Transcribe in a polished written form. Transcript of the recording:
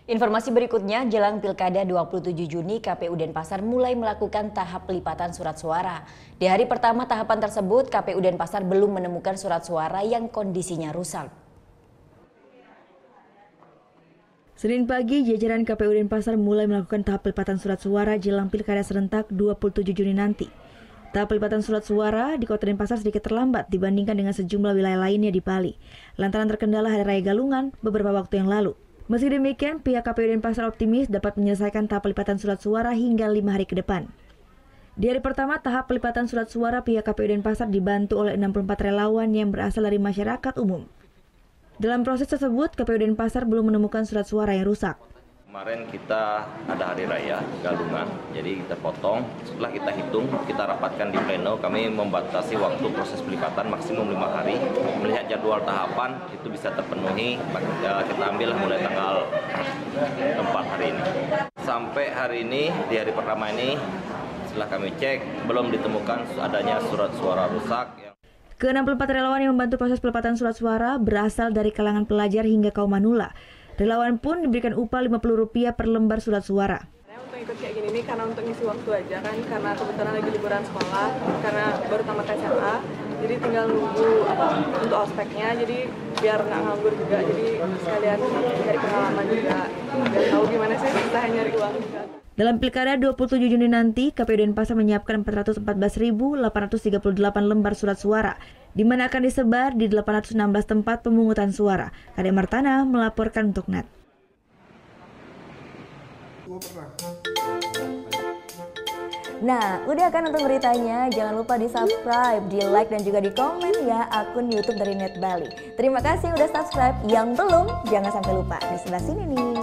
Informasi berikutnya, jelang Pilkada 27 Juni, KPU Denpasar mulai melakukan tahap pelipatan surat suara. Di hari pertama tahapan tersebut, KPU Denpasar belum menemukan surat suara yang kondisinya rusak. Senin pagi, jajaran KPU Denpasar mulai melakukan tahap pelipatan surat suara jelang Pilkada serentak 27 Juni nanti. Tahap pelipatan surat suara di Kota Denpasar sedikit terlambat dibandingkan dengan sejumlah wilayah lainnya di Bali, lantaran terkendala Hari Raya Galungan beberapa waktu yang lalu. Meski demikian, pihak KPU Denpasar optimis dapat menyelesaikan tahap pelipatan surat suara hingga 5 hari ke depan. Di hari pertama tahap pelipatan surat suara, pihak KPU Denpasar dibantu oleh 64 relawan yang berasal dari masyarakat umum. Dalam proses tersebut, KPU Denpasar belum menemukan surat suara yang rusak. Kemarin kita ada Hari Raya Galungan, jadi kita potong. Setelah kita hitung, kita rapatkan di pleno, kami membatasi waktu proses pelipatan maksimum 5 hari. Melihat jadwal tahapan, itu bisa terpenuhi, kita ambil mulai tanggal 4 hari ini. Sampai hari ini, di hari pertama ini, setelah kami cek, belum ditemukan adanya surat suara rusak. Ke-64 relawan yang membantu proses pelepatan surat suara berasal dari kalangan pelajar hingga kaum manula. Relawan pun diberikan upah Rp50 per lembar surat suara. Untuk ikut kayak gini nih karena untuk ngisi waktu aja kan, karena kebetulan lagi liburan sekolah, karena baru tamat SMA, jadi tinggal nunggu untuk ospeknya, jadi biar nggak nganggur juga, jadi sekalian cari pengalaman juga, biar tahu gimana sih susahnya nyari uang juga. Dalam Pilkada 27 Juni nanti, KPU Denpasar menyiapkan 414.838 lembar surat suara, di mana akan disebar di 816 tempat pemungutan suara. Kadek Martana melaporkan untuk NET. Nah, udah kan nonton beritanya? Jangan lupa di-subscribe, di-like, dan juga di-komen ya akun YouTube dari Net Bali. Terima kasih udah subscribe. Yang belum, jangan sampai lupa. Di sebelah sini nih.